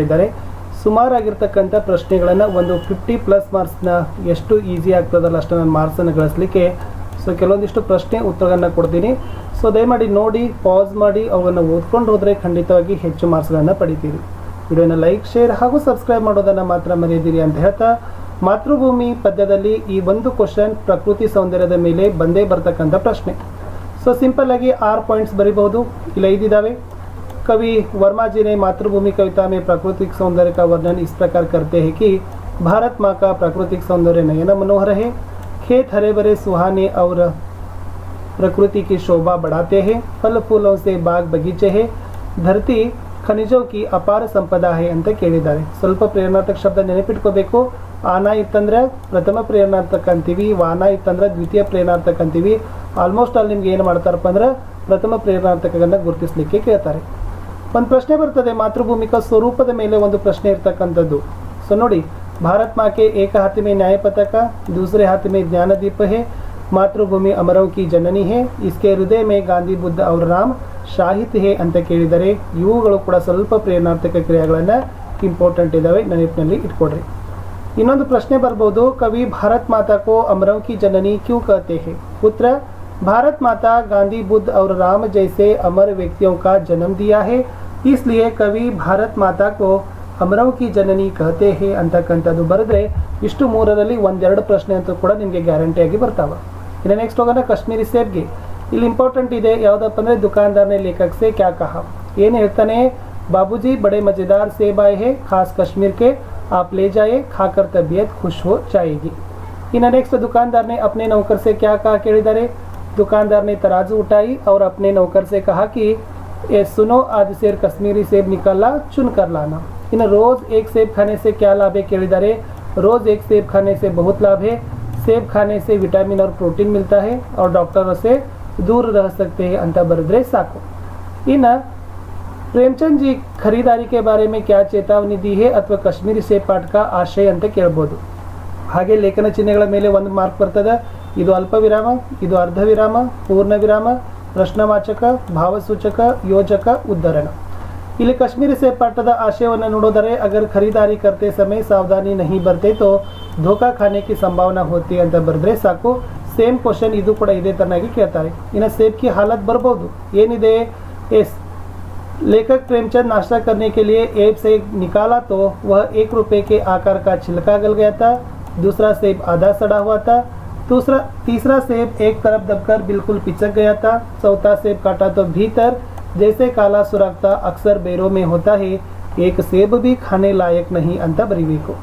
ಇದ್ದಾರೆ. ಸುಮಾರಾಗಿರ್ತಕ್ಕಂಥ ಪ್ರಶ್ನೆಗಳನ್ನು ಒಂದು 50+ ಮಾರ್ಕ್ಸ್ನ ಎಷ್ಟು ಈಸಿ ಆಗ್ತದಲ್ಲ ಅಷ್ಟು ನಾನು ಮಾರ್ಕ್ಸನ್ನು ಗಳಿಸಲಿಕ್ಕೆ ಸೊ ಕೆಲವೊಂದಿಷ್ಟು ಪ್ರಶ್ನೆ ಉತ್ತರಗಳನ್ನು ಕೊಡ್ತೀನಿ. ಸೊ ದಯಮಾಡಿ ನೋಡಿ, ಪಾಸ್ ಮಾಡಿ ಅವನ್ನು ಓದ್ಕೊಂಡು ಹೋದರೆ ಖಂಡಿತವಾಗಿ ಹೆಚ್ಚು ಮಾರ್ಕ್ಸ್ಗಳನ್ನು ಪಡಿತೀರಿ. ವಿಡಿಯೋನ ಲೈಕ್, ಶೇರ್ ಹಾಗೂ ಸಬ್ಸ್ಕ್ರೈಬ್ ಮಾಡೋದನ್ನು ಮಾತ್ರ ಮರೆಯದಿರಿ ಅಂತ ಹೇಳ್ತಾ, ಮಾತೃಭೂಮಿ ಪದ್ಯದಲ್ಲಿ ಈ ಒಂದು ಕ್ವಶನ್ ಪ್ರಕೃತಿ ಸೌಂದರ್ಯದ ಮೇಲೆ ಬಂದೇ ಬರ್ತಕ್ಕಂಥ ಪ್ರಶ್ನೆ. ಸೊ ಸಿಂಪಲ್ ಆಗಿ 6 ಪಾಯಿಂಟ್ಸ್ ಬರೀಬಹುದು. ಇಲ್ಲಿ 5 इदावे. कवि वर्मा जी ने मातृभूमि कविता में प्राकृतिक सौंदर्य का वर्णन इस प्रकार करते हैं कि भारत माँ का प्राकृतिक सौंदर्य नयन मनोहर है, खेत हरे भरे सुहाने और प्रकृति की शोभा बढ़ाते हैं, फल फूलों से बाग बगीचे है, धरती ಖನಿಜೋ ಕಿ ಅಪಾರ ಸಂಪದಾ ಹೇ ಅಂತ ಕೇಳಿದ್ದಾರೆ. ಸ್ವಲ್ಪ ಪ್ರೇರಣಾರ್ಥಕ ಶಬ್ದ ನೆನಪಿಟ್ಕೋಬೇಕು. ಆನ ಇತ್ತಂದ್ರೆ ಪ್ರಥಮ ಪ್ರೇರಣಾರ್ಥಕ ಅಂತೀವಿ, ವಾನ ಇತ್ತಂದ್ರೆ ದ್ವಿತೀಯ ಪ್ರೇರಣಾರ್ಥಕ ಅಂತೀವಿ. ಆಲ್ಮೋಸ್ಟ್ ಅಲ್ಲಿ ನಿಮ್ಗೆ ಏನು ಮಾಡ್ತಾರಪ್ಪ ಅಂದ್ರೆ ಪ್ರಥಮ ಪ್ರೇರಣಾರ್ಥಕಗಳನ್ನು ಗುರುತಿಸಲಿಕ್ಕೆ ಕೇಳ್ತಾರೆ. ಒಂದು ಪ್ರಶ್ನೆ ಬರ್ತದೆ ಮಾತೃಭೂಮಿಕ ಸ್ವರೂಪದ ಮೇಲೆ ಒಂದು ಪ್ರಶ್ನೆ ಇರ್ತಕ್ಕಂಥದ್ದು. ಸೊ ನೋಡಿ, ಭಾರತ್ ಮಾಕೆ ಏಕ ಹಾತ್ ಮೇ ನ್ಯಾಯ ಪತಾಕ, दूसरे हाथ में ज्ञान दीप है, मातृभूमि अमरों की जननी है, इसके हृदय में गांधी बुद्ध और राम ಶಾಹಿತ್ಯ ಹೇ ಅಂತ ಕೇಳಿದರೆ ಇವುಗಳು ಕೂಡ ಸ್ವಲ್ಪ ಪ್ರೇರಣಾರ್ಥಕ ಕ್ರಿಯೆಗಳನ್ನು ಇಂಪಾರ್ಟೆಂಟ್ ಇದ್ದಾವೆ, ನೆನಪಿನಲ್ಲಿ ಇಟ್ಕೊಡ್ರಿ. ಇನ್ನೊಂದು ಪ್ರಶ್ನೆ ಬರ್ಬೋದು, ಕವಿ ಭಾರತ್ ಮಾತಾ ಕೋ ಅಮರೋं की जननी क्यों कहते हैं? उत्तर, भारत माता गांधी बुद्ध और राम जैसे अमर व्यक्तियों का जन्म दिया है, इसलिए कवि भारत माता को ಅಮರೋं की जननी कहते हैं ಅಂತಕ್ಕಂಥದ್ದು ಬರೆದ್ರೆ ಇಷ್ಟು ಮೂರರಲ್ಲಿ ಒಂದೆರಡು ಪ್ರಶ್ನೆ ಅಂತೂ ಕೂಡ ನಿಮಗೆ ಗ್ಯಾರಂಟಿಯಾಗಿ ಬರ್ತಾವೆ. ಇನ್ನು ನೆಕ್ಸ್ಟ್ ಹೋಗೋಣ ಕಾಶ್ಮೀರಿ ಸೇಬ್ಗೆ. ಇಲ್ಲಿ ಇಂಪಾರ್ಟೆಂಟ್ ಇದೆ ಯಾವುದಪ್ಪ ಅಂದರೆ ದುಕಾನ್ದಾರನೇ ಲೇಖक से क्या कहा. ಏನು ಹೇಳ್ತಾನೆ, बाबूजी बड़े मज़ेदार सेब आए हैं, खास कश्मीर के, आप ले जाए, खाकर तबीयत खुश हो जाएगी. इन्हें नेक्स्ट दुकानदार ने अपने नौकर से क्या कहा ಕೇಳಿದರೆ, दुकानदार ने तराजू उठाई और अपने नौकर से कहा कि ये सुनो, आज से कश्मीरी सेब निकाला, चुन कर लाना. इन्हें रोज़ एक सेब खाने से क्या लाभ है ಕೇಳಿದರೆ, रोज़ एक सेब खाने से बहुत लाभ है, सेब खाने से विटामिन और प्रोटीन मिलता है और डॉक्टरों से दूर रह सकते हैं ಅಂತ ಬರೆದ್ರೆ ಸಾಕು. ಇನ್ನು प्रेमचंद जी खरीदारी के बारे में क्या चेतावनी दी है ಅಥವಾ ಕಾಶ್ಮೀರಿ ಸೇಬ್ ಪಾಠ का ಆಶಯ ಅಂತ ಕೇಳ್ಬೋದು. ಹಾಗೆ ಲೇಖನ ಚಿಹ್ನೆಗಳ ಮೇಲೆ 1 ಮಾರ್ಕ್ ಬರ್ತದೆ. ಇದು ಅಲ್ಪ ವಿರಾಮ, ಇದು ಅರ್ಧ ವಿರಾಮ, ಪೂರ್ಣ ವಿರಾಮ, ಪ್ರಶ್ನವಾಚಕ, ಭಾವಸೂಚಕ, ಯೋಜಕ, ಉದ್ಧರಣ. ಇಲ್ಲಿ ಕಾಶ್ಮೀರಿ ಸೇಬ್ ಪಾಠದ ಆಶಯವನ್ನು ನೋಡೋದರೆ, अगर खरीदारी करते समय सावधानी नहीं बरते तो धोखा खाने की संभावना होती ಅಂತ ಬರೆದ್ರೆ ಸಾಕು. ಸೇಮ್ ಕ್ವಶನ್ ಇದು ಕೂಡ ಇದೇ ತರನಾಗಿ ಕೇಳ್ತಾರೆ. ಇನ್ನು ಸೇಬ್ की हालत ಬರ್ಬೋದು. ಏನಿದೆ, ಎಸ್ लेखक प्रेमचंद नाश्ता करने के लिए एब से निकाला तो वह 1 रुपये के आकार का छिलका गल गया था, दूसरा सेब आधा सड़ा हुआ था, तीसरा सेब एक तरफ दबकर बिल्कुल पिचक गया था, चौथा सेब काटा तो भीतर जैसे काला सुराख था, अक्सर बेरों में होता है, एक सेब भी खाने लायक नहीं ಅಂತ ಬರೀಬೇಕು.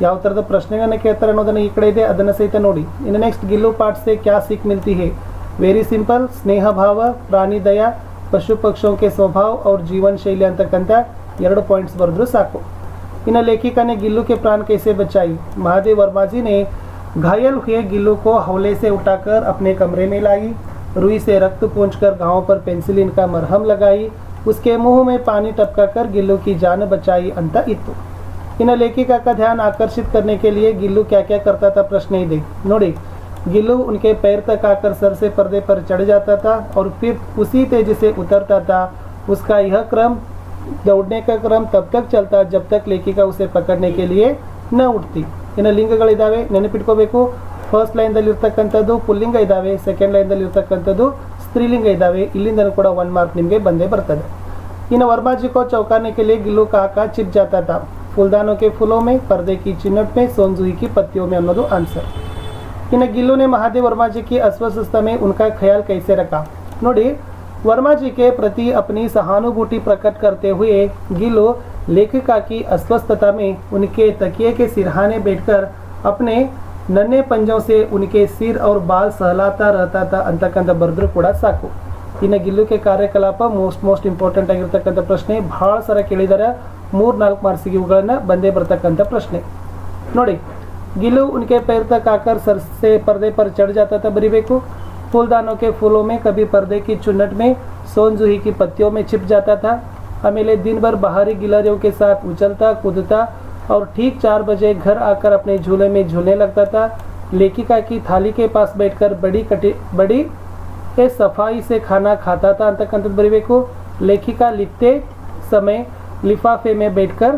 ಯಾವ ಥರದ ಪ್ರಶ್ನೆಗಳನ್ನು ಕೇಳ್ತಾರೆ ಅನ್ನೋದನ್ನು ಈ ಕಡೆ ಇದೆ, ಅದನ್ನು ಸಹಿತ ನೋಡಿ. ಇನ್ನು ನೆಕ್ಸ್ಟ್ ಗಿಲ್ಲು ಪಾಠ से क्या सीख मिलती है? ವೆರಿ ಸಿಂಪಲ್, ಸ್ನೇಹ ಭಾವ, ಪ್ರಾಣಿ ದಯಾ, पशु पक्षियों के स्वभाव और जीवन शैली ಅಂತಕ್ಕಂಥ 2 ಪಾಯಿಂಟ್ಸ್ ಬರೆದ್ರು ಸಾಕು. इन्हें लेखिका ने गिल्लू के प्राण कैसे बचाई? महादेव वर्मा जी ने घायल हुए गिल्लू को हौले से उठाकर अपने कमरे में लाई, रुई से रक्त पोंछकर घावों पर पेंसिलिन का मरहम लगाई, उसके मुंह में पानी टपकाकर गिल्लू की जान बचाई ಅಂತ ಇತ್ತು. इन्हें लेखिका का ध्यान आकर्षित करने के लिए गिल्लू क्या क्या करता था प्रश्न ही देख ನೋಡಿ. गिल्लू उनके पैर तक आकर सर से पर्दे पर चढ़ जाता था और फिर उसी तेजी से उतरता था. उसका यह क्रम, दौड़ने का क्रम तब तक चलता जब तक लेखिका उसे पकड़ने के लिए न उठती. ಇನ್ನು ಲಿಂಗಗಳಿದ್ದಾವೆ, ನೆನಪಿಟ್ಕೋಬೇಕು. ಫಸ್ಟ್ ಲೈನ್ದಲ್ಲಿ ಇರ್ತಕ್ಕಂಥದ್ದು ಪುಲ್ಲಿಂಗ ಇದ್ದಾವೆ, ಸೆಕೆಂಡ್ ಲೈನ್ದಲ್ಲಿ ಇರ್ತಕ್ಕಂಥದ್ದು ಸ್ತ್ರೀಲಿಂಗ ಇದ್ದಾವೆ. ಇಲ್ಲಿಂದಲೂ ಕೂಡ 1 ಮಾರ್ಕ್ ನಿಮಗೆ ಬಂದೇ ಬರ್ತದೆ. ಇನ್ನು वर्मा जी को चौंकाने के लिए गिल्लू का आकार छिप जाता था, फूलदानों के फूलों में, पर्दे की चिन्हट में, सोनजूही की पत्तियों में ಅನ್ನೋದು ಆನ್ಸರ್. इन्हें गिल्लू ने महादेव वर्मा जी की अस्वस्थता में उनका ख्याल कैसे रखा? ನೋಡಿ, वर्मा जी के प्रति अपनी सहानुभूति प्रकट करते हुए गिल्लू लेखिका की अस्वस्थता में उनके तकिए के सिरहाने बैठकर अपने नन्हे पंजों से उनके सिर और बाल सहलाता रहता था ಅಂತಕ್ಕಂಥ ಬರೆದ್ರು ಕೂಡ ಸಾಕು. ಇನ್ನು ಗಿಲ್ಲುಕೆ ಕಾರ್ಯಕಲಾಪ ಮೋಸ್ಟ್ ಇಂಪಾರ್ಟೆಂಟ್ ಆಗಿರ್ತಕ್ಕಂಥ ಪ್ರಶ್ನೆ. ಭಾಳ ಸಲ ಕೇಳಿದರೆ 3-4 ಮಾರ್ಕ್ಸಿಗೆ ಇವುಗಳನ್ನು ಬಂದೇ ಬರ್ತಕ್ಕಂಥ ಪ್ರಶ್ನೆ. ನೋಡಿ, गिल्लू उनके पैर तक आकर सर से पर्दे पर चढ़ जाता था बरीबेको, फूलदानों के फूलों में, कभी पर्दे की चुन्नट में, सोनजूही की पत्तियों में छिप जाता था. अमेले दिन भर बाहरी गिलहरियों के साथ उछलता कूदता और ठीक 4 बजे घर आकर अपने झूले में झूलने लगता था. लेखिका की थाली के पास बैठकर बड़ी सफाई से खाना खाता था ಅಂತಕ್ಕಂಥದ್ದು ಬರೀಬೇಕು. लेखिका लिखते समय लिफाफे में बैठकर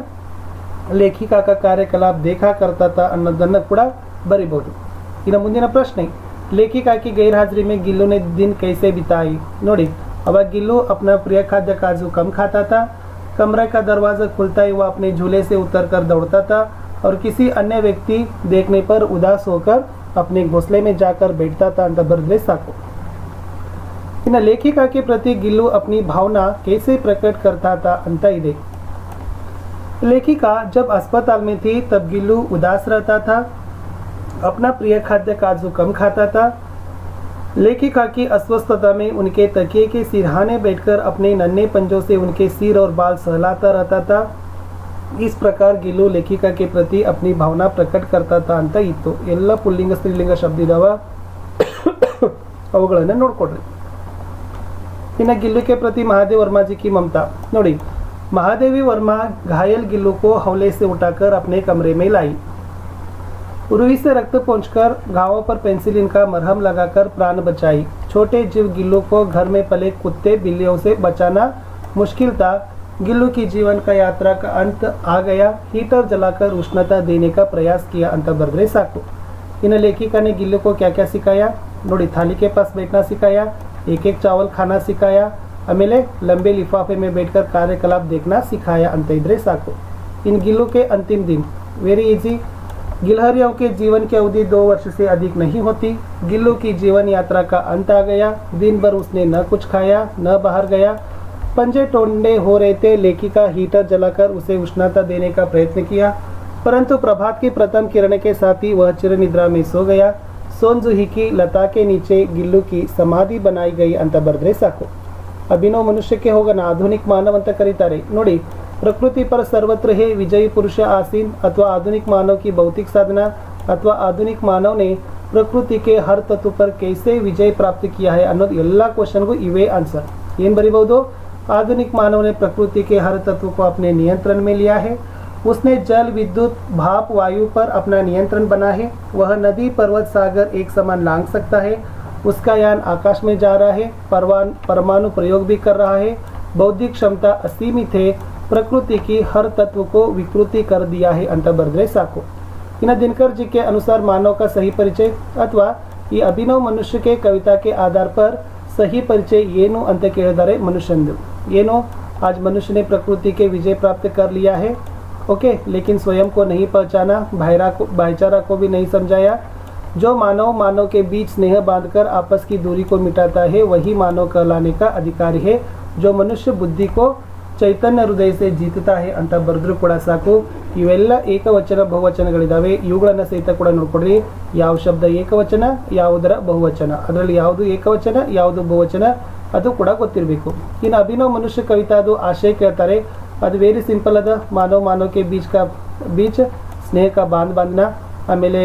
ಲೇಖಿಕಾಕ ಕಾರ್ಯಕಲಾಪ ದೇಖಾ ಕರ್ತಾತ ಅನ್ನೋದನ್ನು ಕೂಡ ಬರಿಬೋದು. ಇನ್ನು ಮುಂದಿನ ಪ್ರಶ್ನೆ, लेखिका की गैरहाजिरी में गिल्लू ने दिन कैसे बिताई. ನೋಡಿ, अवा गिल्लू अपना प्रिय खाद्य काजू कम खाता था. कमरे का दरवाज़ा खुलता ही वह अपने झूले से उतरकर दौड़ता था और किसी अन्य व्यक्ति देखने पर उदास होकर अपने घोंसले में जाकर बैठता था ಅಂತ ಬರೆದ್ರೆ ಸಾಕು. ಇನ್ನು ಲೇಖಿका के प्रति गिल्लू अपनी भावना कैसे प्रकट करता था ಅಂತ ಇದೆ. लेखिका जब अस्पताल में थी तब गिल्लू उदास रहता था, अपना प्रिय खाद्य काजू कम खाता था. लेखिका की अस्वस्थता में उनके तकिए के सिरहाने बैठकर अपने नन्हे पंजों से उनके सिर और बाल सहलाता रहता था. इस प्रकार गिल्लू लेखिका के प्रति अपनी भावना प्रकट करता था ಅಂತ ಇತ್ತು. ಎಲ್ಲ ಪುಲ್ಲಿಂಗ ಸ್ತ್ರೀಲಿಂಗ ಶಬ್ದ ಇದಾವ, ಅವುಗಳನ್ನು ನೋಡ್ಕೊಡ್ರಿ. ಇನ್ನು गिल्लू के प्रति महादेव वर्मा जी की ममता. ನೋಡಿ, महादेवी वर्मा घायल गिल्लू को हौले से उठाकर अपने कमरे में लाई. रुई से रक्त पोंछकर घावों पर पेंसिलिन का मरहम लगाकर प्राण बचाई. छोटे जीव गिल्लू को घर में पले कुत्ते बिल्लियों से बचाना मुश्किल था. गिल्लू की जीवन का यात्रा का अंत आ गया. हीटर जलाकर उष्णता देने का प्रयास किया ಅಂತ ಬರೆದ್ರೆ ಸಾಕು. ಇನ್ನು लेखिका ने गिल्लू को क्या क्या सिखाया. ನೋಡಿ, थाली के पास बैठना सिखाया, एक एक चावल खाना सिखाया, ಆಮೇಲೆ लंबे लिफाफे में बैठकर कार्यकलाप देखना सिखाया ಅಂತ ಇದ್ರೆ ಸಾಕು. इन गिल्लू के अंतिम दिन वेरी इजी. गिलहरियों के जीवन की अवधि 2 वर्ष से अधिक नहीं होती. गिल्लू की जीवन यात्रा का अंत आ गया. दिन भर उसने न कुछ खाया न बाहर गया. पंजे टोंडे हो रहे थे. लेखिका हीटर जलाकर उसे उष्णता देने का प्रयत्न किया, परंतु प्रभात की प्रथम किरण के साथ ही वह चिर निद्रा में सो गया. सोनजुही की लता के नीचे गिल्लू की समाधि बनाई गई ಅಂತ ಬರೆದ್ರೆ ಸಾಕು. ಅಭಿನವ ಮನುಷ್ಯಕ್ಕೆ ಹೋಗೋಣ, ಆಧುನಿಕ ಮಾನವ ಅಂತ ಕರೀತಾರೆ. ನೋಡಿ, प्रकृति पर सर्वत्र है विजयी पुरुष आसीन, अथवा आधुनिक मानव की भौतिक साधना, अथवा आधुनिक मानव ने प्रकृति के हर तत्व पर कैसे विजय प्राप्त किया है ಅನ್ನೋದು ಎಲ್ಲ ಕ್ವಶನ್ಗೂ ಇವೆ ಆನ್ಸರ್. ಏನು ಬರಿಬಹುದು? आधुनिक मानव ने प्रकृति के हर तत्व को अपने नियंत्रण में लिया है. उसने जल, विद्युत, भाप, वायु पर अपना नियंत्रण बना है. वह नदी, पर्वत, सागर एक समान लांघ सकता है. उसका यान आकाश में जा रहा है. परमाणु प्रयोग भी कर रहा है. बौद्धिक क्षमता असीमित है. प्रकृति की हर तत्व को विकृति कर दिया है ಅಂತ ಬರೆದ್ರೆ ಸಾಕು. ಇನ್ನು दिनकर जी के अनुसार मानव का सही परिचय अथवा ಈ ಅಭಿನವ ಮನುಷ್ಯ के कविता के आधार पर सही परिचय ಏನು ಅಂತ ಕೇಳಿದ್ದಾರೆ ಮನುಷ್ಯಂದು. ಏನು? आज मनुष्य ने प्रकृति के विजय प्राप्त कर लिया है, ओके, लेकिन स्वयं को नहीं पहचाना, भाईचारा को भी नहीं समझाया. जो मानव के बीच स्नेह बांधकर आपस की दूरी को मिटाता है वही मानव कहलाने का अधिकारी है. जो मनुष्य बुद्धि को ಚೈತನ್ಯ ಹೃದಯ ಸೇ ಜೀತತಾ ಹೇ ಅಂತ ಬರೆದ್ರು ಕೂಡ ಸಾಕು. ಇವೆಲ್ಲ ಏಕವಚನ ಬಹುವಚನಗಳಿದ್ದಾವೆ, ಇವುಗಳನ್ನು ಸಹಿತ ಕೂಡ ನೋಡ್ಕೊಡ್ರಿ. ಯಾವ ಶಬ್ದ ಏಕವಚನ, ಯಾವುದರ ಬಹುವಚನ, ಅದರಲ್ಲಿ ಯಾವುದು ಏಕವಚನ ಯಾವುದು ಬಹುವಚನ ಅದು ಕೂಡ ಗೊತ್ತಿರಬೇಕು. ಇನ್ನು ಅಭಿನವ ಮನುಷ್ಯ ಕವಿತಾದು ಆಶಯ ಕೇಳ್ತಾರೆ, ಅದು ವೆರಿ ಸಿಂಪಲ್ ಅದ. मानव के बीच स्नेह का बांधना, ಆಮೇಲೆ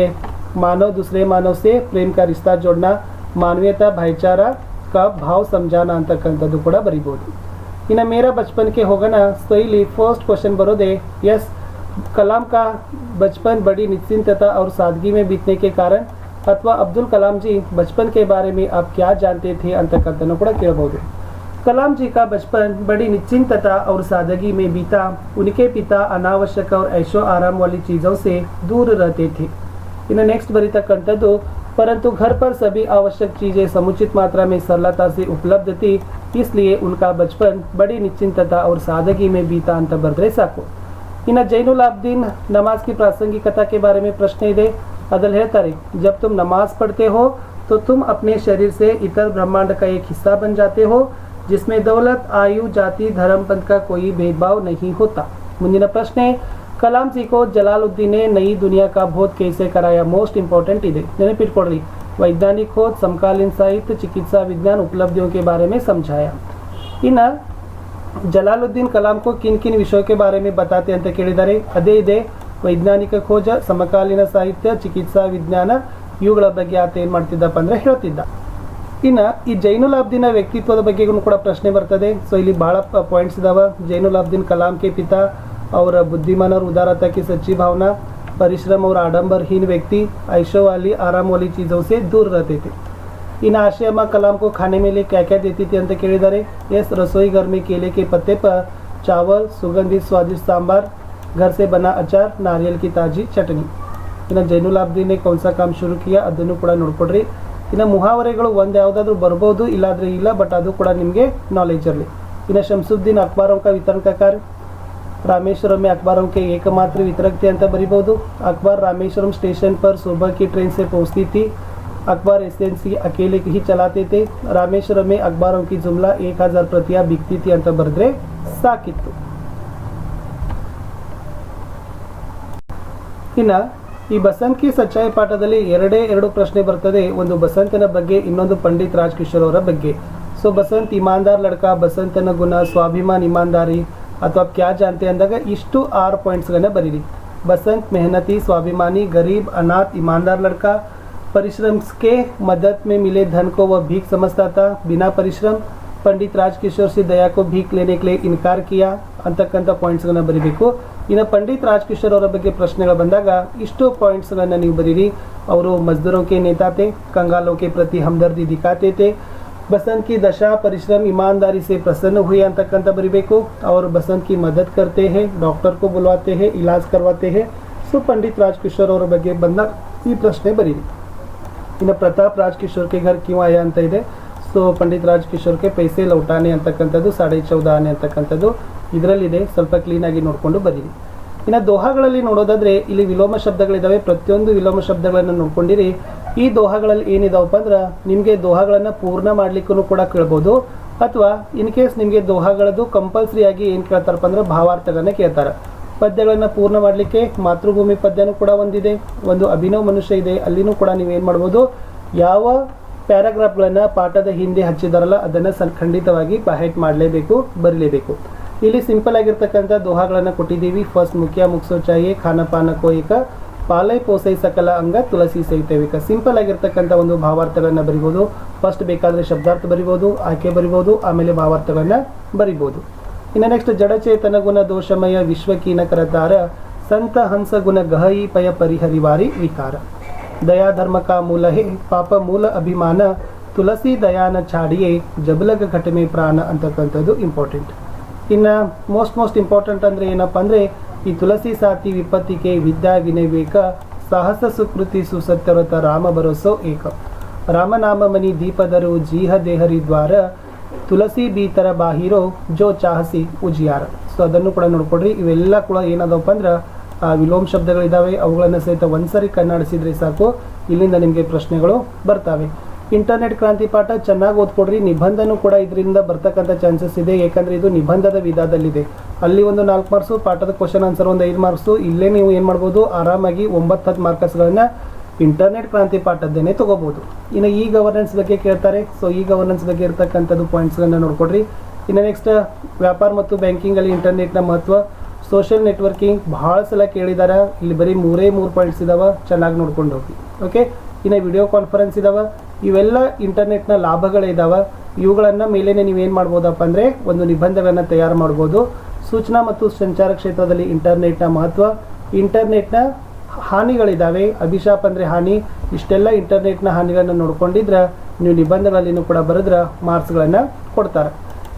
मानव दूसरे मानव से प्रेम का रिश्ता जोड़ना, मानवीयता भाईचारा का भाव समझाना ಅಂತಕ್ಕಂಥದ್ದು ಕೂಡ ಬರಿಬೋದು. इन्हें मेरा बचपन के होगा ना सही. फर्स्ट क्वेश्चन बरोदे. यस, कलाम का बचपन बड़ी निश्चिंतता और सादगी में बीतने के कारण, अथवा अब्दुल कलाम जी बचपन के बारे में आप क्या जानते थे ಅಂತಕ್ಕಂಥನ್ನು ಕೂಡ ಕೇಳಬಹುದು. कलाम जी का बचपन बड़ी निश्चिंतता और सादगी में बीता. उनके पिता अनावश्यक और ऐशो आराम वाली चीज़ों से दूर रहते थे. इन्हें नेक्स्ट बरीतಕ್ಕಂಥದ್ದು, परंतु घर पर सभी आवश्यक चीज़ें समुचित मात्रा में सरलता से उपलब्ध थी, इसलिए उनका बचपन बड़ी निश्चिंतता और सादगी में बीता ಅಂತ ಬರೆದ್ರೆ ಸಾಕು. ಇನ್ನು ಜೈನುಲ್ ಆಬ್ದೀನ್ नमाज की प्रासंगिकता के बारे में प्रश्न ಇದೆ. ಅದರಲ್ಲಿ ಹೇಳ್ತಾರೆ, जब तुम नमाज पढ़ते हो तो तुम अपने शरीर से इतर ब्रह्मांड का एक हिस्सा बन जाते हो, जिसमें दौलत, आयु, जाति, धर्म, पंथ का कोई भेदभाव नहीं होता. ಮುಂದಿನ ಪ್ರಶ್ನೆ, कलाम जी को जलालुद्दीन ने नई दुनिया का बोध कैसे कराया. मोस्ट इंपॉर्टेंट ಇದೆ, ನೆನಪಿಟ್ಕೊಳ್ಳಿ. वैज्ञानिक खोज, समकालीन साहित्य, चिकित्सा विज्ञान उपलब्धियों के बारे में समझाया. ಇನ್ನು ಜಲಾಲುದ್ದೀನ್ ಕಲಾಂ को किन किन विषयों के बारे में बताते ಅಂತ ಕೇಳಿದ್ದಾರೆ. ಅದೇ ಇದೆ, ವೈಜ್ಞಾನಿಕ ಖೋಜ, ಸಮಕಾಲೀನ ಸಾಹಿತ್ಯ, ಚಿಕಿತ್ಸಾ ವಿಜ್ಞಾನ, ಇವುಗಳ ಬಗ್ಗೆ ಆತ ಏನು ಮಾಡ್ತಿದ್ದಪ್ಪ ಅಂದರೆ ಹೇಳ್ತಿದ್ದ. ಇನ್ನು ಈ ಜೈನುಲ್ ಆಬ್ದೀನ್ ವ್ಯಕ್ತಿತ್ವದ ಬಗ್ಗೆಗೂ ಕೂಡ ಪ್ರಶ್ನೆ ಬರ್ತದೆ. ಸೊ ಇಲ್ಲಿ ಭಾಳ ಪಾಯಿಂಟ್ಸ್ ಇದಾವೆ. ಜೈನುಲ್ ಆಬ್ದೀನ್ कलाम के पिता और बुद्धिमान और उदारता की सच्ची भावना, परिश्रम और आडंबरहीन व्यक्ति, ऐशो वाली आराम वाली चीज़ों से दूर रहते थे. इन आशय अम्मा कलाम को खाने में लिए क्या क्या देती थी ಅಂತ ಕೇಳಿದ್ದಾರೆ. यस, रसोई घर में केले के पत्ते पर चावल, सुगंधित स्वादिष्ट सांबार, घर से बना अचार, नारियल की ताजी चटनी. ಇನ್ನು ಜೈನುಲಾಬ್ದೀನ್ कौन सा काम शुरू किया ಅದನ್ನು ಕೂಡ ನೋಡ್ಕೊಡ್ರಿ. ಇನ್ನು ಮುಹಾವರೆಗಳು ಒಂದು ಯಾವುದಾದ್ರೂ ಬರ್ಬೋದು, ಇಲ್ಲಾದರೆ ಇಲ್ಲ, ಬಟ್ ಅದು ಕೂಡ ನಿಮಗೆ ನಾಲೆಜ್ ಇರಲಿ. ಇನ್ನು ಶಂಸುದ್ದೀನ್ अखबारों का वितरण का कार्य, रामेश्वरम में अखबारों के एकमात्र वितरक थे ಅಂತ ಬರಿಬೋದು. अखबार रामेश्वरम स्टेशन पर सुबह की ट्रेन से पहुंचती थी. अखबार एजेंसी अकेले ही चलाते थे. रामेश्वरम में अखबारों की जुमला 1000 प्रतियां बिकती थी ಅಂತ ಬರೆದ್ರೆ ಸಾಕಿತ್ತು. ಇನ್ನು ಈ ಬಸಂತ್ ಕಿ ಸಚ್ಚಾಯಿ ಪಾಠದಲ್ಲಿ ಎರಡು ಪ್ರಶ್ನೆ ಬರ್ತದೆ. ಒಂದು ಬಸಂತನ ಬಗ್ಗೆ, ಇನ್ನೊಂದು ಪಂಡಿತ್ ರಾಜ್ಕಿಶೋರ್ ಅವರ ಬಗ್ಗೆ. ಸೊ ಬಸಂತ್ ಇಮಾನ್ದಾರ್ ಲಡ್ಕ, ಬಸಂತನ ಗುಣ, ಸ್ವಾಭಿಮಾನ್, ಇಮಾನ್ದಾರಿ ಅಥವಾ ಕ್ಯಾ ಜಾನ್ತೆ ಅಂದಾಗ ಇಷ್ಟು 6 ಪಾಯಿಂಟ್ಸ್ಗಳನ್ನ ಬರೀರಿ. बसंत मेहनती, स्वाभिमानी, गरीब, अनाथ, ईमानदार लड़का, परिश्रम के मदद में मिले धन को वह भीख समझता था, बिना परिश्रम, पंडित राजकिशोर से दया को भीख लेने के लिए इनकार किया ಅಂತಕ್ಕಂಥ ಪಾಯಿಂಟ್ಸ್ಗಳನ್ನ ಬರೀಬೇಕು. ಇನ್ನು ಪಂಡಿತ್ ರಾಜ್ಕಿಶೋರ್ ಅವರ ಬಗ್ಗೆ ಪ್ರಶ್ನೆಗಳು ಬಂದಾಗ ಇಷ್ಟು ಪಾಯಿಂಟ್ಸ್ಗಳನ್ನ ನೀವು ಬರೀರಿ. ಅವರು मजदूरों के नेता थे, कंगालों के प्रति हमदर्दी दिखाते थे, बसंत की दशा परिश्रम ईमानदारी से प्रसन्न हुए ಅಂತಕ್ಕಂಥ ಬರೀಬೇಕು. और बसंत की मदद करते हैं, डॉक्टर को बुलवाते हैं, इलाज करवाते हैं. ಸೊ पंडित राजकिशोर ಅವರ ಬಗ್ಗೆ ಬಂದಾಗ ಈ ಪ್ರಶ್ನೆ ಬರೀರಿ. ಇನ್ನು प्रताप राजकिशोर के घर क्यों आया ಅಂತ ಇದೆ. ಸೊ पंडित राजकिशोर के पैसे लौटाने ಅಂತಕ್ಕಂಥದ್ದು 14.5 ಆನೆ ಅಂತಕ್ಕಂಥದ್ದು ಇದರಲ್ಲಿದೆ. ಸ್ವಲ್ಪ ಕ್ಲೀನಾಗಿ ನೋಡಿಕೊಂಡು ಬರೀರಿ. ಇನ್ನು ದೋಹಾಗಳಲ್ಲಿ ನೋಡೋದಾದರೆ ಇಲ್ಲಿ ವಿಲೋಮ ಶಬ್ದಗಳಿದ್ದಾವೆ. ಪ್ರತಿಯೊಂದು ವಿಲೋಮ ಶಬ್ದಗಳನ್ನು ನೋಡ್ಕೊಂಡಿರಿ. ಈ ದೋಹಾಗಳಲ್ಲಿ ಏನಿದಾವಪ್ಪ ಅಂದ್ರೆ ನಿಮಗೆ ದೋಹಾಗಳನ್ನು ಪೂರ್ಣ ಮಾಡಲಿಕ್ಕೂ ಕೂಡ ಕೇಳ್ಬೋದು, ಅಥವಾ ಇನ್ ಕೇಸ್ ನಿಮಗೆ ದೋಹಾಗಳದ್ದು ಕಂಪಲ್ಸರಿಯಾಗಿ ಏನು ಕೇಳ್ತಾರಪ್ಪ ಅಂದ್ರೆ ಭಾವಾರ್ಥಗಳನ್ನ ಕೇಳ್ತಾರೆ. ಪದ್ಯಗಳನ್ನು ಪೂರ್ಣ ಮಾಡಲಿಕ್ಕೆ ಮಾತೃಭೂಮಿ ಪದ್ಯನೂ ಕೂಡ ಒಂದಿದೆ, ಒಂದು ಅಭಿನವ್ ಮನುಷ್ಯ ಇದೆ. ಅಲ್ಲಿನೂ ಕೂಡ ನೀವೇನು ಮಾಡ್ಬೋದು, ಯಾವ ಪ್ಯಾರಾಗ್ರಾಫ್ಗಳನ್ನು ಪಾಠದ ಹಿಂದೆ ಹಚ್ಚಿದಾರಲ್ಲ ಅದನ್ನು ಖಂಡಿತವಾಗಿ ಬಹೈಟ್ ಮಾಡಲೇಬೇಕು, ಬರೀಲೇಬೇಕು. ಇಲ್ಲಿ ಸಿಂಪಲ್ ಆಗಿರ್ತಕ್ಕಂಥ ದೋಹಾಗಳನ್ನು ಕೊಟ್ಟಿದ್ದೀವಿ. ಫಸ್ಟ್ ಮುಖ್ಯ ಮುಕ್ಸೋ ಚಾಹಿಯೆ, ಖಾನಪಾನ ಕೋಯಿಕ, ಪಾಲೈ ಪೋಸೈ ಸಕಲ ಅಂಗ ತುಳಸಿ ಸಹಿತವಿಕ. ಸಿಂಪಲ್ ಆಗಿರ್ತಕ್ಕಂಥ ಒಂದು ಭಾವಾರ್ಥಗಳನ್ನು ಬರಿಬೋದು. ಫಸ್ಟ್ ಬೇಕಾದರೆ ಶಬ್ದಾರ್ಥ ಬರಿಬೋದು, ಆಯ್ಕೆ ಬರಿಬೋದು, ಆಮೇಲೆ ಭಾವಾರ್ಥಗಳನ್ನು ಬರಿಬೋದು. ಇನ್ನು ನೆಕ್ಸ್ಟ್ ಜಡಚೇತನ ಗುಣ ದೋಷಮಯ ವಿಶ್ವಕೀನ ಕರತಾರ, ಸಂತ ಹಂಸ ಗುಣ ಗಹಯಿ ಪಯ ಪರಿಹರಿವಾರಿ ವಿಕಾರ, ದಯಾ ಧರ್ಮ ಕಾ ಮೂಲ ಹೇ ಪಾಪ ಮೂಲ ಅಭಿಮಾನ, ತುಳಸಿ ದಯಾನ ಛಾಡಿಯೇ ಜಬಲಗ ಘಟಮೆ ಪ್ರಾಣ ಅಂತಕ್ಕಂಥದ್ದು ಇಂಪಾರ್ಟೆಂಟ್. ಇನ್ನು ಮೋಸ್ಟ್ ಇಂಪಾರ್ಟೆಂಟ್ ಅಂದರೆ ಏನಪ್ಪ ಅಂದರೆ ಈ ತುಳಸಿ ಸಾತಿ ವಿಪತ್ತಿಗೆ ವಿದ್ಯಾ ವಿನಯವೇಕ, ಸಾಹಸ ಸುಕೃತಿ ಸುಸತ್ಯವ್ರತ ರಾಮ ಭರೋಸೋ ಏಕ, ರಾಮನಾಮ ಮನಿ ದೀಪದರು ಜೀಹ ದೇಹರಿ ದ್ವಾರ, ತುಳಸಿ ಬೀತರ ಬಾಹಿರೋ ಜೋ ಚಾಹಸಿ ಉಜಿಯಾರ. ಸೊ ಅದನ್ನು ಕೂಡ ನೋಡ್ಕೊಡ್ರಿ. ಇವೆಲ್ಲ ಕೂಡ ಏನದಪ್ಪ ಅಂದ್ರೆ ವಿಲೋಮ ಶಬ್ದಗಳಿದ್ದಾವೆ. ಅವುಗಳನ್ನು ಸಹಿತ ಒಂದ್ಸರಿ ಕನ್ನಡಿಸಿದ್ರೆ ಸಾಕು, ಇಲ್ಲಿಂದ ನಿಮಗೆ ಪ್ರಶ್ನೆಗಳು ಬರ್ತವೆ. ಇಂಟರ್ನೆಟ್ ಕ್ರಾಂತಿ ಪಾಠ ಚೆನ್ನಾಗಿ ಓದ್ಕೊಡ್ರಿ. ನಿಬಂಧನೂ ಕೂಡ ಇದರಿಂದ ಬರ್ತಕ್ಕಂಥ ಚಾನ್ಸಸ್ ಇದೆ, ಯಾಕಂದರೆ ಇದು ನಿಬಂಧದ ವಿಧಾದಲ್ಲಿದೆ. ಅಲ್ಲಿ ಒಂದು 4 ಮಾರ್ಕ್ಸು, ಪಾಠದ ಕ್ವಶನ್ ಆನ್ಸರ್ ಒಂದು 5 ಮಾರ್ಕ್ಸು. ಇಲ್ಲೇ ನೀವು ಏನು ಮಾಡ್ಬೋದು, ಆರಾಮಾಗಿ 9-10 ಮಾರ್ಕ್ಸ್ಗಳನ್ನು ಇಂಟರ್ನೆಟ್ ಕ್ರಾಂತಿ ಪಾಠದ್ದೇನೆ ತೊಗೋಬೋದು. ಇನ್ನು ಈ ಗವರ್ನೆನ್ಸ್ ಬಗ್ಗೆ ಕೇಳ್ತಾರೆ. ಸೊ ಈ ಗವರ್ನೆನ್ಸ್ ಬಗ್ಗೆ ಇರ್ತಕ್ಕಂಥದ್ದು ಪಾಯಿಂಟ್ಸ್ಗಳನ್ನು ನೋಡ್ಕೊಡ್ರಿ. ಇನ್ನು ನೆಕ್ಸ್ಟ್ ವ್ಯಾಪಾರ ಮತ್ತು ಬ್ಯಾಂಕಿಂಗಲ್ಲಿ ಇಂಟರ್ನೆಟ್ನ ಮಹತ್ವ, ಸೋಷಿಯಲ್ ನೆಟ್ವರ್ಕಿಂಗ್ ಭಾಳ ಸಲ ಕೇಳಿದ್ದಾರೆ. ಇಲ್ಲಿ ಬರೀ 3 ಪಾಯಿಂಟ್ಸ್ ಇದಾವೆ, ಚೆನ್ನಾಗಿ ನೋಡ್ಕೊಂಡು ಹೋಗಿ. ಓಕೆ. ಇನ್ನು ವಿಡಿಯೋ ಕಾನ್ಫರೆನ್ಸ್ ಇದಾವೆ. ಇವೆಲ್ಲ ಇಂಟರ್ನೆಟ್ನ ಲಾಭಗಳಿದ್ದಾವೆ. ಇವುಗಳನ್ನು ಮೇಲೇ ನೀವೇನು ಮಾಡ್ಬೋದಪ್ಪ ಅಂದರೆ ಒಂದು ನಿಬಂಧಗಳನ್ನು ತಯಾರು ಮಾಡ್ಬೋದು. ಸೂಚನಾ ಮತ್ತು ಸಂಚಾರ ಕ್ಷೇತ್ರದಲ್ಲಿ ಇಂಟರ್ನೆಟ್ನ ಮಹತ್ವ, ಇಂಟರ್ನೆಟ್ನ ಹಾನಿಗಳಿದ್ದಾವೆ. ಅಭಿಶಾಪ ಅಂದರೆ ಹಾನಿ. ಇಷ್ಟೆಲ್ಲ ಇಂಟರ್ನೆಟ್ನ ಹಾನಿಗಳನ್ನು ನೋಡ್ಕೊಂಡಿದ್ರೆ ನೀವು ನಿಬಂಧಗಳಲ್ಲಿನೂ ಕೂಡ ಬರೆದ್ರೆ ಮಾರ್ಕ್ಸ್ಗಳನ್ನು ಕೊಡ್ತಾರೆ.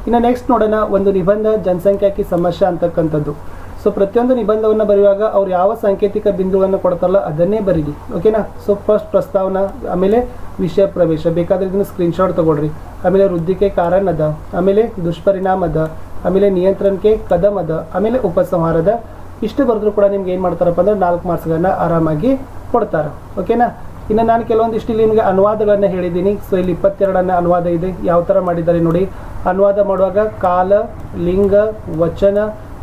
ಇನ್ನು ನೆಕ್ಸ್ಟ್ ನೋಡೋಣ, ಒಂದು ನಿಬಂಧ ಜನಸಂಖ್ಯಾಕಿ ಸಮಸ್ಯೆ ಅಂತಕ್ಕಂಥದ್ದು. ಸೊ ಪ್ರತಿಯೊಂದು ನಿಬಂಧವನ್ನು ಬರೆಯುವಾಗ ಅವ್ರು ಯಾವ ಸಾಂಕೇತಿಕ ಬಿಂದುಗಳನ್ನು ಕೊಡ್ತಾರಲ್ಲ ಅದನ್ನೇ ಬರೀರಿ. ಓಕೆನಾ. ಸೊ ಫಸ್ಟ್ ಪ್ರಸ್ತಾವನಾ, ಆಮೇಲೆ ವಿಷಯ ಪ್ರವೇಶ. ಬೇಕಾದರೆ ಇದನ್ನು ಸ್ಕ್ರೀನ್ಶಾಟ್ ತೊಗೊಳ್ರಿ. ಆಮೇಲೆ ವೃದ್ಧಿಗೆ ಕಾರಣ ಅದ, ಆಮೇಲೆ ದುಷ್ಪರಿಣಾಮ ಅದ, ಆಮೇಲೆ ನಿಯಂತ್ರಣಕ್ಕೆ ಕದಮ್ ಅದ, ಆಮೇಲೆ ಉಪಸಂಹಾರದ. ಇಷ್ಟು ಬರೆದ್ರೂ ಕೂಡ ನಿಮ್ಗೆ ಏನು ಮಾಡ್ತಾರಪ್ಪ ಅಂದ್ರೆ 4 ಮಾರ್ಕ್ಸ್ಗಳನ್ನ ಆರಾಮಾಗಿ ಕೊಡ್ತಾರೆ. ಓಕೆನಾ. ಇನ್ನು ನಾನು ಕೆಲವೊಂದಿಷ್ಟು ಇಲ್ಲಿ ನಿಮಗೆ ಅನುವಾದಗಳನ್ನು ಹೇಳಿದ್ದೀನಿ. ಸೊ ಇಲ್ಲಿ 22 ಅನುವಾದ ಇದೆ. ಯಾವ ಥರ ಮಾಡಿದ್ದಾರೆ ನೋಡಿ. ಅನುವಾದ ಮಾಡುವಾಗ ಕಾಲ, ಲಿಂಗ, ವಚನ,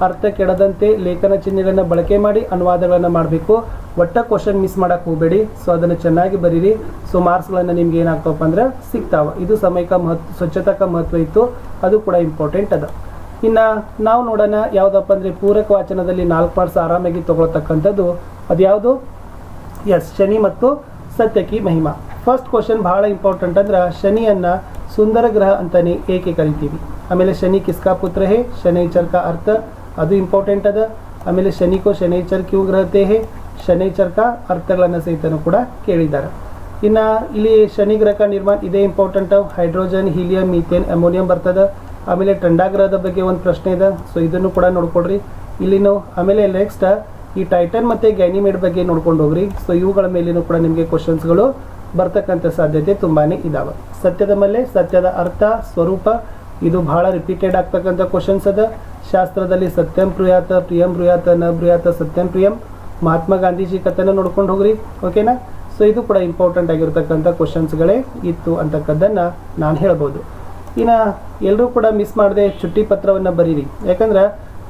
ಅರ್ಥ ಕೆಡದಂತೆ ಲೇಖನ ಚಿಹ್ನೆಗಳನ್ನು ಬಳಕೆ ಮಾಡಿ ಅನುವಾದಗಳನ್ನು ಮಾಡಬೇಕು. ಒಟ್ಟ ಕ್ವಶನ್ ಮಿಸ್ ಮಾಡೋಕ್ಕೆ ಹೋಗಬೇಡಿ. ಸೊ ಅದನ್ನು ಚೆನ್ನಾಗಿ ಬರೀರಿ. ಸೊ ಮಾರ್ಕ್ಸ್ಗಳನ್ನು ನಿಮ್ಗೆ ಏನಾಗ್ತವಪ್ಪ ಅಂದ್ರೆ ಸಿಗ್ತಾವೆ. ಇದು ಸಮಯಕ್ಕೆ ಸ್ವಚ್ಛತಾಕ ಮಹತ್ವ ಇತ್ತು, ಅದು ಕೂಡ ಇಂಪಾರ್ಟೆಂಟ್ ಅದ. ಇನ್ನು ನಾವು ನೋಡೋಣ ಯಾವುದಪ್ಪ ಅಂದರೆ ಪೂರಕ ವಾಚನದಲ್ಲಿ 4 ಮಾರ್ಕ್ಸ್ ಆರಾಮಾಗಿ ತೊಗೊಳ್ತಕ್ಕಂಥದ್ದು ಅದು ಯಾವುದು. ಎಸ್, ಶನಿ ಮತ್ತು ಸತ್ಯಕಿ ಮಹಿಮಾ. ಫಸ್ಟ್ ಕ್ವಶನ್ ಭಾಳ ಇಂಪಾರ್ಟೆಂಟ್ ಅಂದ್ರೆ ಶನಿಯನ್ನು ಸುಂದರ ಗ್ರಹ ಅಂತಲೇ ಏಕೆ ಕರಿತೀವಿ. ಆಮೇಲೆ ಶನಿ ಕಿಸ್ಕಾ ಪುತ್ರ ಹೇ, ಶನೈಚರ್ ಕಾ ಅರ್ಥ, ಅದು ಇಂಪಾರ್ಟೆಂಟ್ ಅದ. ಆಮೇಲೆ ಶನಿಕೋ ಶನೈಚರ್ ಕ್ಯೂ ಗ್ರಹತೆ ಹೇ, ಶನೈಚರ್ ಕಾ ಅರ್ಥಗಳನ್ನು ಸಹಿತನೂ ಕೂಡ ಕೇಳಿದ್ದಾರೆ. ಇನ್ನು ಇಲ್ಲಿ ಶನಿ ಗ್ರಹ ನಿರ್ಮಾಣ ಇದೇ important. Hydrogen, helium, methane, ammonium ಬರ್ತದೆ. ಆಮೇಲೆ ಟಂಡಾಗ್ರಹದ ಬಗ್ಗೆ ಒಂದು ಪ್ರಶ್ನೆ ಇದೆ. ಸೊ ಇದನ್ನು ಕೂಡ ನೋಡ್ಕೊಡ್ರಿ. ಇಲ್ಲಿನೂ ಆಮೇಲೆ ನೆಕ್ಸ್ಟ್ ಈ ಟೈಟನ್ ಮತ್ತು ಗ್ಯಾನಿಮೇಡ್ ಬಗ್ಗೆ ನೋಡ್ಕೊಂಡು ಹೋಗ್ರಿ. ಸೊ ಇವುಗಳ ಮೇಲೇನೂ ಕೂಡ ನಿಮಗೆ ಕ್ವಶನ್ಸ್ಗಳು ಬರ್ತಕ್ಕಂಥ ಸಾಧ್ಯತೆ ತುಂಬಾ ಇದ್ದಾವೆ. ಸತ್ಯದ ಮೇಲೆ ಸತ್ಯದ ಅರ್ಥ ಸ್ವರೂಪ ಇದು ಬಹಳ ರಿಪೀಟೆಡ್ ಆಗ್ತಕ್ಕಂಥ ಕ್ವಶನ್ಸ್ ಅದ. ಶಾಸ್ತ್ರದಲ್ಲಿ ಸತ್ಯಂ ಬ್ರೂಯಾತ ಪ್ರಿಯಂ ಬ್ರೂಯಾತ ನ ಬ್ರೂಯಾತ ಸತ್ಯಂ ಪ್ರಿಯಂ. ಮಹಾತ್ಮ ಗಾಂಧೀಜಿ ಕಥೆನ ನೋಡ್ಕೊಂಡು ಹೋಗ್ರಿ, ಓಕೆನಾ. ಸೊ ಇದು ಕೂಡ ಇಂಪಾರ್ಟೆಂಟ್ ಆಗಿರ್ತಕ್ಕಂಥ ಕ್ವಶನ್ಸ್ಗಳೇ ಇತ್ತು ಅಂತಕ್ಕದ್ದನ್ನು ನಾನು ಹೇಳ್ಬೋದು. ಇನ್ನು ಎಲ್ಲರೂ ಕೂಡ ಮಿಸ್ ಮಾಡದೆ ಚುಟ್ಟಿ ಪತ್ರವನ್ನು ಬರೀರಿ, ಯಾಕಂದ್ರೆ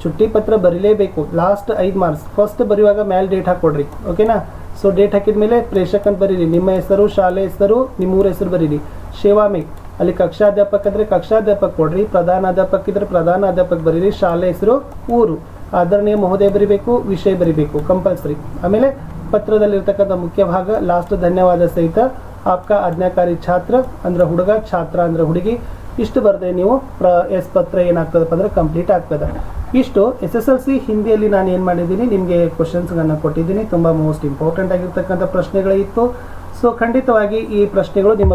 ಚುಟ್ಟಿ ಪತ್ರ ಬರೀಲೇಬೇಕು. ಲಾಸ್ಟ್ 5 ಮಾರ್ಕ್ಸ್ ಫಸ್ಟ್ ಬರೆಯುವಾಗ ಮೇಲೆ ಡೇಟ್ ಹಾಕ್ಕೊಡ್ರಿ, ಓಕೆನಾ. ಸೊ ಡೇಟ್ ಹಾಕಿದ ಮೇಲೆ ಪ್ರೇಕ್ಷಕ ಅಂತ ಬರೀರಿ, ನಿಮ್ಮ ಹೆಸರು, ಶಾಲೆ ಹೆಸರು, ನಿಮ್ಮೂರ ಹೆಸರು ಬರೀರಿ. ಸೇವಾಮಿ ಅಲ್ಲಿ ಕಕ್ಷಾಧ್ಯಾಪಕ ಅಂದರೆ ಕಕ್ಷಾಧ್ಯಾಪಕ ಕೊಡ್ರಿ, ಪ್ರಧಾನಾಧ್ಯಾಪಕ ಇದ್ರೆ ಪ್ರಧಾನಾಧ್ಯಾಪಕ ಬರೀರಿ, ಶಾಲೆ ಹೆಸರು, ಊರು, ಆದರಣೀಯ ಮಹೋದಯ ಬರೀಬೇಕು, ವಿಷಯ ಬರೀಬೇಕು ಕಂಪಲ್ಸರಿ. ಆಮೇಲೆ ಪತ್ರದಲ್ಲಿರ್ತಕ್ಕಂಥ ಮುಖ್ಯ ಭಾಗ ಲಾಸ್ಟ್ ಧನ್ಯವಾದ ಸಹಿತ ಆಪ್ಕಾ ಆಜ್ಞಾಕಾರಿ ಛಾತ್ರ ಅಂದ್ರೆ ಹುಡುಗ, ಛಾತ್ರ ಅಂದ್ರೆ ಹುಡುಗಿ, ಇಷ್ಟು ಬರೆದ್ರೆ ನೀವು ಪತ್ರ ಏನಾಗ್ತದಪ್ಪ ಅಂದ್ರೆ ಕಂಪ್ಲೀಟ್ ಆಗ್ತದೆ. ಇಷ್ಟು SSLC ಹಿಂದಿಯಲ್ಲಿ ನಾನು ಏನು ಮಾಡಿದ್ದೀನಿ ನಿಮಗೆ ಕ್ವಶನ್ಸ್ಗಳನ್ನು ಕೊಟ್ಟಿದ್ದೀನಿ. ತುಂಬ ಮೋಸ್ಟ್ ಇಂಪಾರ್ಟೆಂಟ್ ಆಗಿರ್ತಕ್ಕಂಥ ಪ್ರಶ್ನೆಗಳೇ ಇತ್ತು. ಸೊ ಖಂಡಿತವಾಗಿ ಈ ಪ್ರಶ್ನೆಗಳು ನಿಮ್ಮ